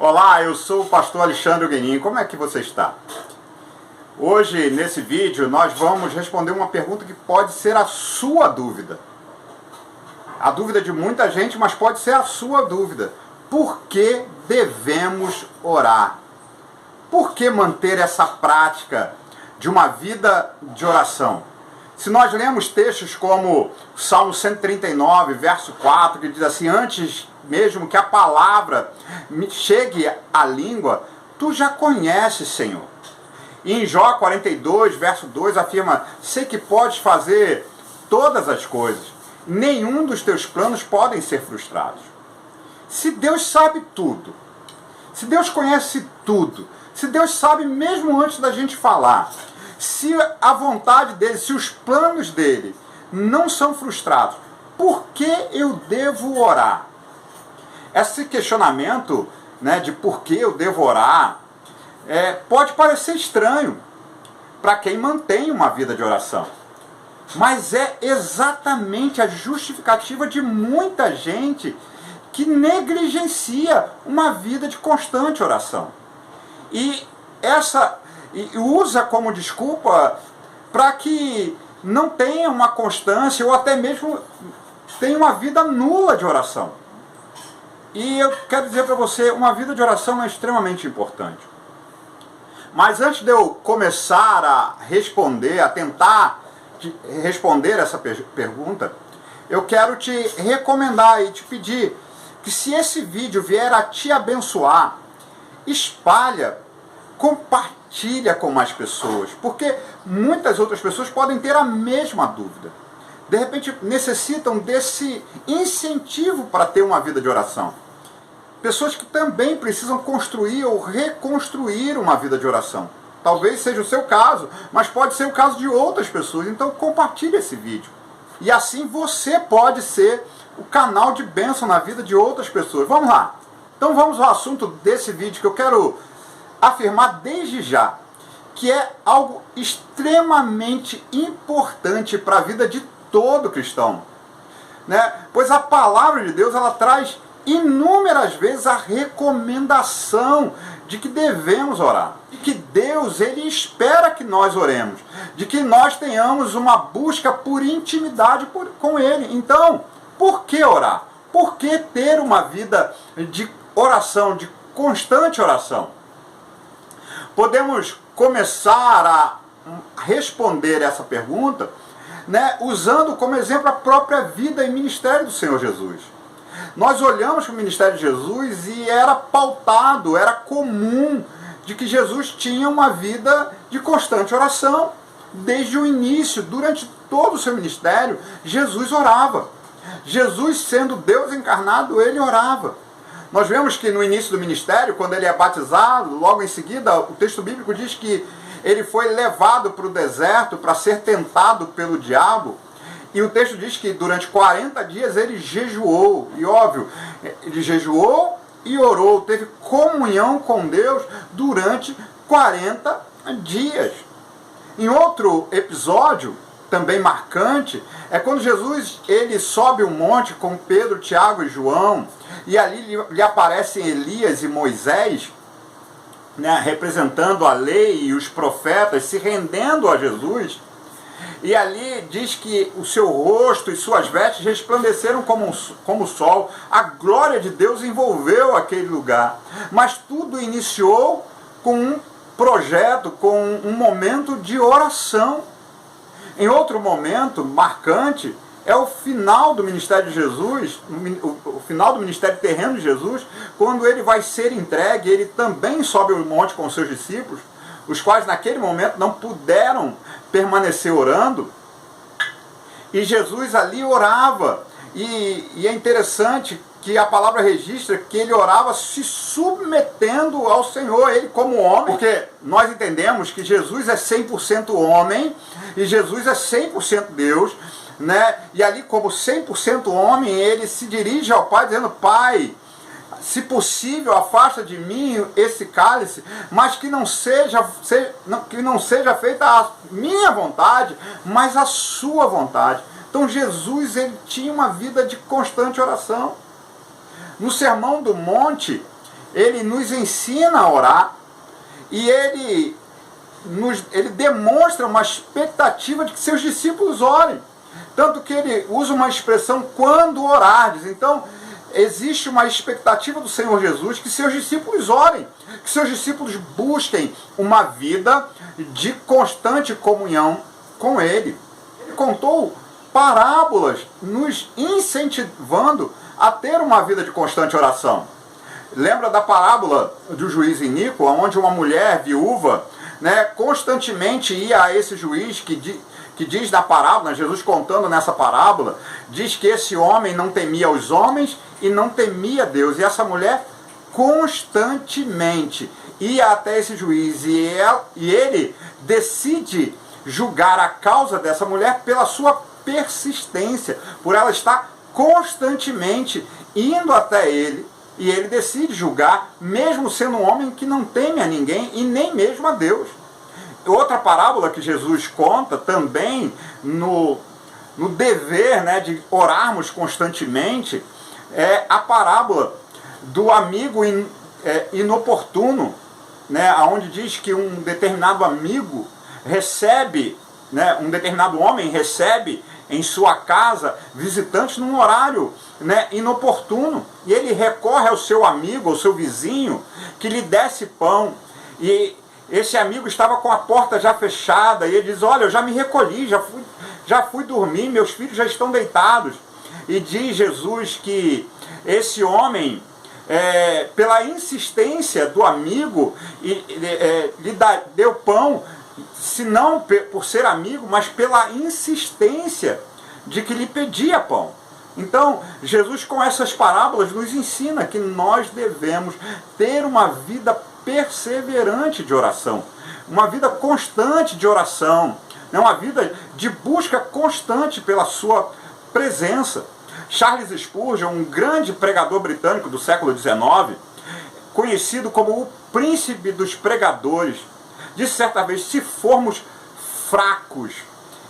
Olá, eu sou o pastor Alexandre Guenin. Como é que você está? Hoje, nesse vídeo, nós vamos responder uma pergunta que pode ser a sua dúvida. A dúvida de muita gente, mas pode ser a sua dúvida. Por que devemos orar? Por que manter essa prática de uma vida de oração? Se nós lemos textos como Salmo 139, verso 4, que diz assim: antes mesmo que a palavra chegue à língua, tu já conheces, Senhor. E em Jó 42, verso 2, afirma: sei que podes fazer todas as coisas, nenhum dos teus planos podem ser frustrados. Se Deus sabe tudo, se Deus conhece tudo, se Deus sabe mesmo antes da gente falar, se a vontade dele, se os planos dele não são frustrados, por que eu devo orar? Esse questionamento, de por que eu devo orar, pode parecer estranho para quem mantém uma vida de oração. Mas é exatamente a justificativa de muita gente que negligencia uma vida de constante oração. E usa como desculpa para que não tenha uma constância ou até mesmo tenha uma vida nula de oração. E eu quero dizer para você, uma vida de oração é extremamente importante. Mas antes de eu começar a responder, a tentar responder essa pergunta, eu quero te recomendar e te pedir que, se esse vídeo vier a te abençoar, espalha, compartilha com mais pessoas, porque muitas outras pessoas podem ter a mesma dúvida. De repente necessitam desse incentivo para ter uma vida de oração. Pessoas que também precisam construir ou reconstruir uma vida de oração. Talvez seja o seu caso, mas pode ser o caso de outras pessoas. Então compartilhe esse vídeo. E assim você pode ser o canal de bênção na vida de outras pessoas. Vamos lá. Então vamos ao assunto desse vídeo, que eu quero afirmar desde já que é algo extremamente importante para a vida de todo cristão. Pois a palavra de Deus, ela traz inúmeras vezes a recomendação de que devemos orar, de que Deus, ele espera que nós oremos, de que nós tenhamos uma busca por intimidade com ele. Então, por que orar? Por que ter uma vida de oração, de constante oração? Podemos começar a responder essa pergunta, usando como exemplo a própria vida e ministério do Senhor Jesus. Nós olhamos para o ministério de Jesus e era pautado, era comum de que Jesus tinha uma vida de constante oração. Desde o início, durante todo o seu ministério, Jesus orava. Jesus, sendo Deus encarnado, ele orava. Nós vemos que no início do ministério, quando ele é batizado, logo em seguida, o texto bíblico diz que ele foi levado para o deserto para ser tentado pelo diabo. E o texto diz que durante 40 dias ele jejuou. E óbvio, ele jejuou e orou, teve comunhão com Deus durante 40 dias. Em outro episódio, também marcante, é quando Jesus ele sobe um monte com Pedro, Tiago e João, e ali lhe aparecem Elias e Moisés, representando a lei e os profetas, se rendendo a Jesus. E ali diz que o seu rosto e suas vestes resplandeceram como o sol. A glória de Deus envolveu aquele lugar. Mas tudo iniciou com um projeto, com um momento de oração. Em outro momento marcante, é o final do ministério de Jesus, o final do ministério terreno de Jesus, quando ele vai ser entregue. Ele também sobe o monte com os seus discípulos, os quais naquele momento não puderam permanecer orando, e Jesus ali orava, e é interessante que a palavra registra que ele orava se submetendo ao Senhor, ele como homem, porque nós entendemos que Jesus é 100% homem, e Jesus é 100% Deus, e ali como 100% homem, ele se dirige ao Pai dizendo: Pai, se possível, afasta de mim esse cálice, mas que não seja feita a minha vontade, mas a sua vontade. Então Jesus, ele tinha uma vida de constante oração. No Sermão do Monte, ele nos ensina a orar e ele demonstra uma expectativa de que seus discípulos orem. Tanto que ele usa uma expressão, quando orardes. Então, existe uma expectativa do Senhor Jesus que seus discípulos orem, que seus discípulos busquem uma vida de constante comunhão com Ele. Ele contou parábolas nos incentivando a ter uma vida de constante oração. Lembra da parábola do juiz iníquo, onde uma mulher viúva, né, constantemente ia a esse juiz que diz na parábola, Jesus contando nessa parábola, diz que esse homem não temia os homens e não temia Deus. E essa mulher constantemente ia até esse juiz e ele decide julgar a causa dessa mulher pela sua persistência, por ela estar constantemente indo até ele, e ele decide julgar, mesmo sendo um homem que não teme a ninguém e nem mesmo a Deus. Outra parábola que Jesus conta também no dever, né, de orarmos constantemente é a parábola do amigo inoportuno, né, onde diz que um determinado amigo recebe, né, um determinado homem recebe em sua casa visitantes num horário, né, inoportuno, e ele recorre ao seu amigo, ao seu vizinho, que lhe desse pão, e esse amigo estava com a porta já fechada, e ele diz: olha, eu já me recolhi, já fui dormir, meus filhos já estão deitados. E diz Jesus que esse homem, pela insistência do amigo, lhe deu pão, se não por ser amigo, mas pela insistência de que lhe pedia pão. Então, Jesus com essas parábolas nos ensina que nós devemos ter uma vida perseverante de oração, uma vida constante de oração, uma vida de busca constante pela sua presença. Charles Spurgeon, um grande pregador britânico do século XIX, conhecido como o príncipe dos pregadores, disse certa vez: se formos fracos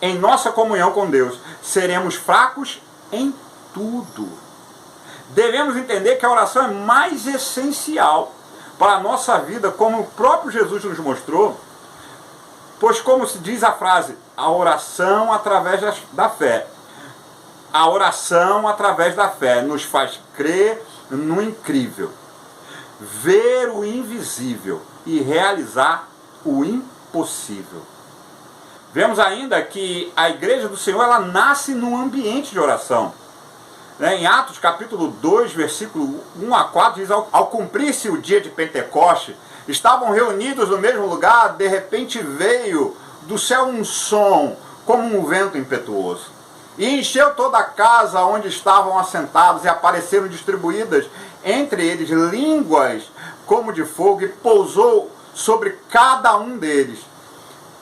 em nossa comunhão com Deus, seremos fracos em tudo. Devemos entender que a oração é mais essencial para a nossa vida, como o próprio Jesus nos mostrou, pois, como se diz a frase, a oração através da fé. A oração através da fé nos faz crer no incrível, ver o invisível e realizar o impossível. Vemos ainda que a igreja do Senhor, ela nasce num ambiente de oração. Em Atos capítulo 2, versículo 1 a 4, diz: ao cumprir-se o dia de Pentecoste, estavam reunidos no mesmo lugar, de repente veio do céu um som, como um vento impetuoso, e encheu toda a casa onde estavam assentados, e apareceram distribuídas entre eles línguas como de fogo, e pousou sobre cada um deles.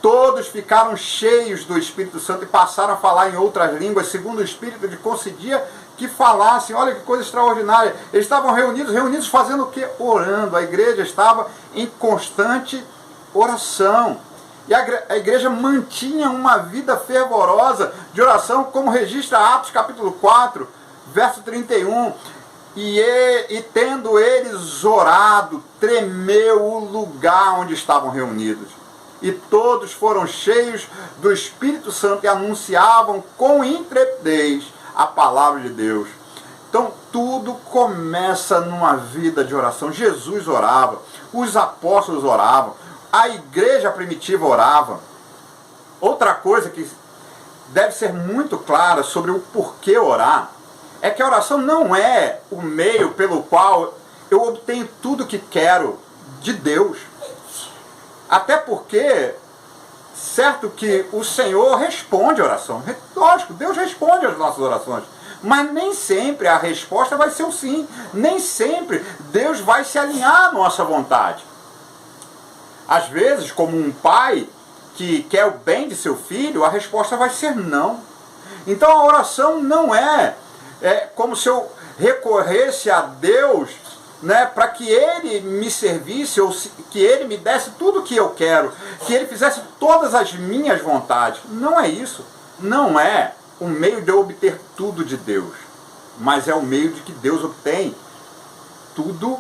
Todos ficaram cheios do Espírito Santo e passaram a falar em outras línguas, segundo o Espírito lhe concedia que falassem. Olha que coisa extraordinária. Eles estavam reunidos fazendo o quê? Orando. A igreja estava em constante oração. E a igreja mantinha uma vida fervorosa de oração, como registra Atos capítulo 4, verso 31. E tendo eles orado, tremeu o lugar onde estavam reunidos. E todos foram cheios do Espírito Santo e anunciavam com intrepidez a palavra de Deus. Então, tudo começa numa vida de oração. Jesus orava, os apóstolos oravam, a igreja primitiva orava. Outra coisa que deve ser muito clara sobre o porquê orar é que a oração não é o meio pelo qual eu obtenho tudo que quero de Deus. Até porque, certo que o Senhor responde a oração. Lógico, Deus responde às nossas orações. Mas nem sempre a resposta vai ser o sim. Nem sempre Deus vai se alinhar à nossa vontade. Às vezes, como um pai que quer o bem de seu filho, a resposta vai ser não. Então a oração não é como se eu recorresse a Deus, né, para que Ele me servisse, ou que Ele me desse tudo o que eu quero, que Ele fizesse todas as minhas vontades. Não é isso. Não é o meio de eu obter tudo de Deus, mas é o meio de que Deus obtém tudo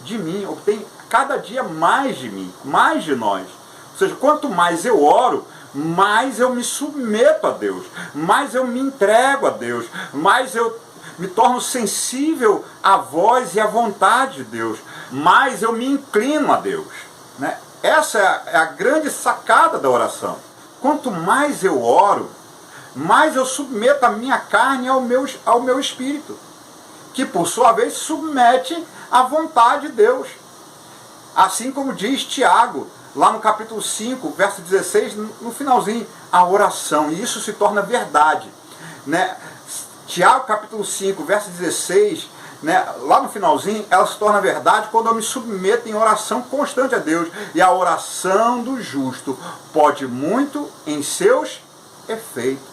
de mim, obtém cada dia mais de mim, mais de nós. Ou seja, quanto mais eu oro, mais eu me submeto a Deus, mais eu me entrego a Deus, mais eu me torno sensível à voz e à vontade de Deus, mais eu me inclino a Deus. Né? Essa é a grande sacada da oração. Quanto mais eu oro, mais eu submeto a minha carne ao meu espírito, que por sua vez submete à vontade de Deus. Assim como diz Tiago, lá no capítulo 5, verso 16, no finalzinho, a oração, e isso se torna verdade. Né? Tiago capítulo 5, verso 16, né, lá no finalzinho, ela se torna verdade quando eu me submeto em oração constante a Deus. E a oração do justo pode muito em seus efeitos.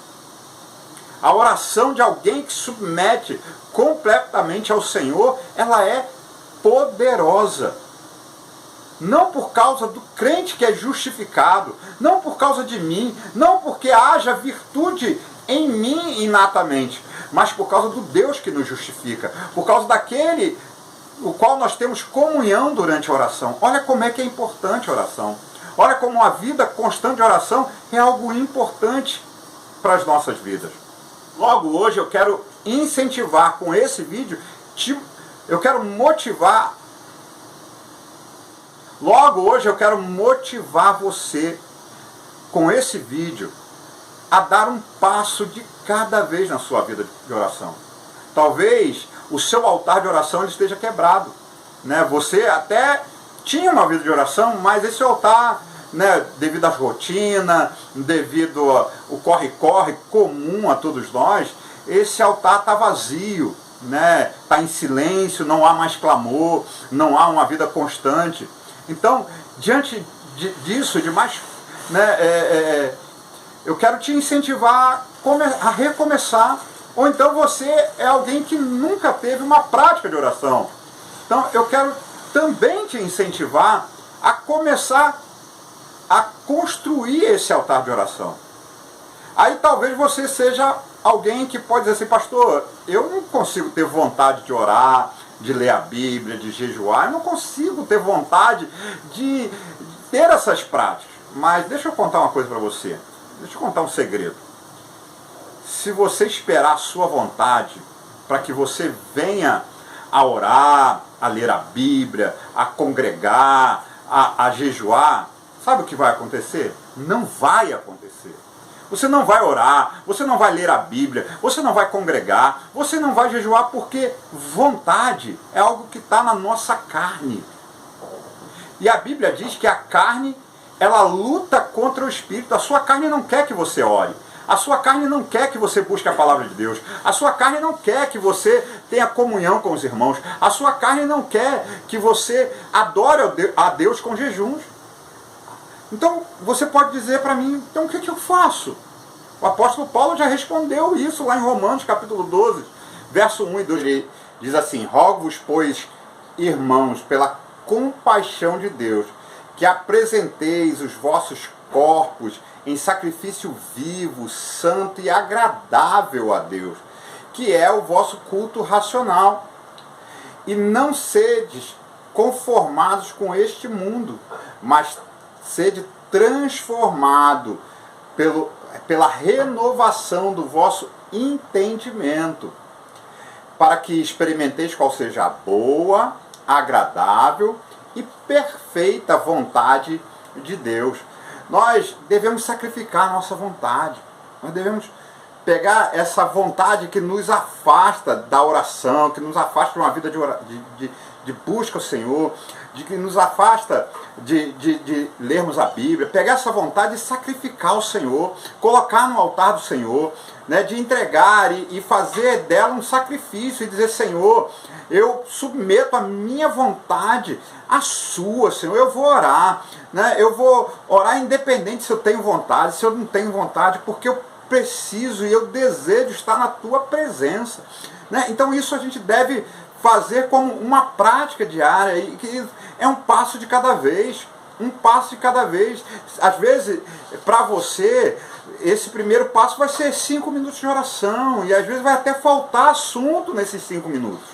A oração de alguém que submete completamente ao Senhor, ela é poderosa. Não por causa do crente que é justificado, não por causa de mim, não porque haja virtude em mim inatamente, mas por causa do Deus que nos justifica, por causa daquele o qual nós temos comunhão durante a oração. Olha como é que é importante a oração. Olha como a vida constante de oração é algo importante para as nossas vidas. Logo hoje eu quero incentivar com esse vídeo, eu quero motivar. Logo hoje eu quero motivar você com esse vídeo a dar um passo de cada vez na sua vida de oração. Talvez o seu altar de oração ele esteja quebrado. Né? Você até tinha uma vida de oração, mas esse altar, né, devido às rotinas, devido ao corre-corre comum a todos nós, esse altar está vazio, né? Está em silêncio, não há mais clamor, não há uma vida constante. Então, diante disso, de mais, né, eu quero te incentivar a recomeçar. Ou então você é alguém que nunca teve uma prática de oração. Então eu quero também te incentivar a começar a construir esse altar de oração. Aí talvez você seja alguém que pode dizer assim, pastor, eu não consigo ter vontade de orar, de ler a Bíblia, de jejuar, eu não consigo ter vontade de ter essas práticas. Mas deixa eu contar uma coisa para você, deixa eu contar um segredo. Se você esperar a sua vontade para que você venha a orar, a ler a Bíblia, a congregar, a jejuar, sabe o que vai acontecer? Não vai acontecer. Você não vai orar, você não vai ler a Bíblia, você não vai congregar, você não vai jejuar porque vontade é algo que está na nossa carne. E a Bíblia diz que a carne, ela luta contra o Espírito. A sua carne não quer que você ore. A sua carne não quer que você busque a palavra de Deus. A sua carne não quer que você tenha comunhão com os irmãos. A sua carne não quer que você adore a Deus com jejuns. Então, você pode dizer para mim, então o que eu faço? O apóstolo Paulo já respondeu isso lá em Romanos, capítulo 12, verso 1 e 2. Ele diz assim, rogo-vos, pois, irmãos, pela compaixão de Deus, que apresenteis os vossos corpos em sacrifício vivo, santo e agradável a Deus, que é o vosso culto racional. E não sedes conformados com este mundo, mas sede transformado pela renovação do vosso entendimento, para que experimenteis qual seja a boa, agradável e perfeita vontade de Deus. Nós devemos sacrificar a nossa vontade. Nós devemos pegar essa vontade que nos afasta da oração, que nos afasta de uma vida de busca ao Senhor, de que nos afasta de lermos a Bíblia, pegar essa vontade e sacrificar ao Senhor, colocar no altar do Senhor, né, de entregar e fazer dela um sacrifício e dizer, Senhor, eu submeto a minha vontade à sua, Senhor, eu vou orar, né, eu vou orar independente se eu tenho vontade, se eu não tenho vontade, porque eu preciso e eu desejo estar na tua presença. Né? Então isso a gente deve fazer como uma prática diária, e que é um passo de cada vez, um passo de cada vez. Às vezes, para você, esse primeiro passo vai ser 5 minutos de oração, e às vezes vai até faltar assunto nesses 5 minutos.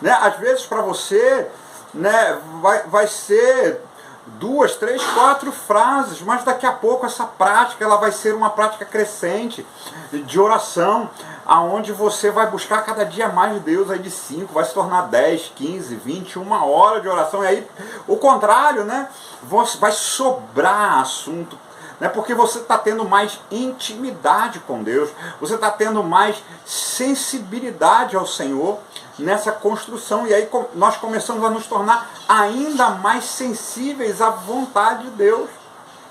Né? Às vezes, para você, né, vai ser 2, 3, 4 frases, mas daqui a pouco essa prática ela vai ser uma prática crescente de oração, aonde você vai buscar cada dia mais de Deus, aí de 5, vai se tornar 10, 15, 20, 1 hora de oração, e aí o contrário, né, vai sobrar assunto, né, porque você está tendo mais intimidade com Deus, você está tendo mais sensibilidade ao Senhor nessa construção, e aí nós começamos a nos tornar ainda mais sensíveis à vontade de Deus.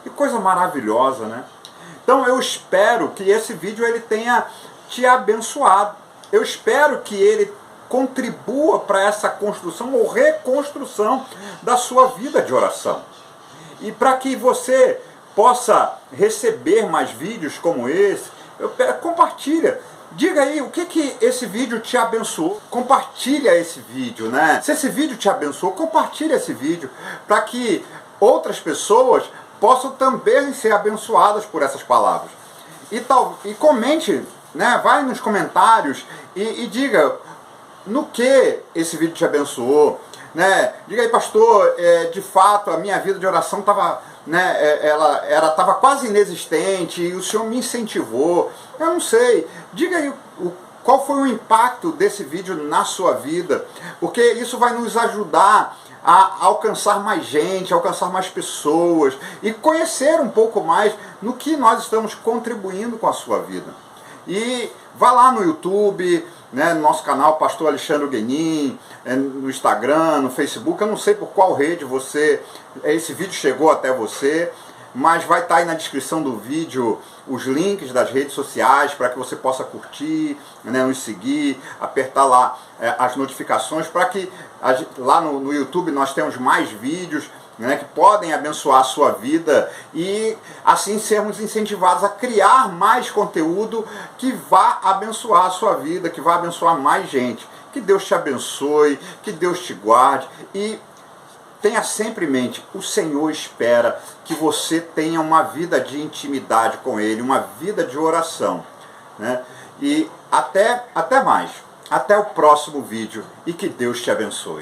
Que coisa maravilhosa, né? Então eu espero que esse vídeo ele tenha te abençoado. Eu espero que ele contribua para essa construção ou reconstrução da sua vida de oração. E para que você possa receber mais vídeos como esse, compartilha. Diga aí o que esse vídeo te abençoou. Compartilha esse vídeo, né? Se esse vídeo te abençoou, compartilha esse vídeo para que outras pessoas possam também ser abençoadas por essas palavras. E comente, né? Vai nos comentários e diga no que esse vídeo te abençoou, né? Diga aí, pastor, de fato a minha vida de oração estava, né, ela estava quase inexistente e o Senhor me incentivou. Eu não sei. Diga aí qual foi o impacto desse vídeo na sua vida, porque isso vai nos ajudar a alcançar mais gente, alcançar mais pessoas e conhecer um pouco mais no que nós estamos contribuindo com a sua vida. E vá lá no YouTube, né, no nosso canal Pastor Alexandre Guenin, no Instagram, no Facebook, eu não sei por qual rede esse vídeo chegou até você, mas vai estar aí na descrição do vídeo os links das redes sociais para que você possa curtir, né, nos seguir, apertar lá as notificações para que lá no YouTube nós temos mais vídeos, né, que podem abençoar a sua vida e assim sermos incentivados a criar mais conteúdo que vá abençoar a sua vida, que vá abençoar mais gente. Que Deus te abençoe, que Deus te guarde e tenha sempre em mente, o Senhor espera que você tenha uma vida de intimidade com Ele, uma vida de oração, né? E até mais. Até o próximo vídeo e que Deus te abençoe.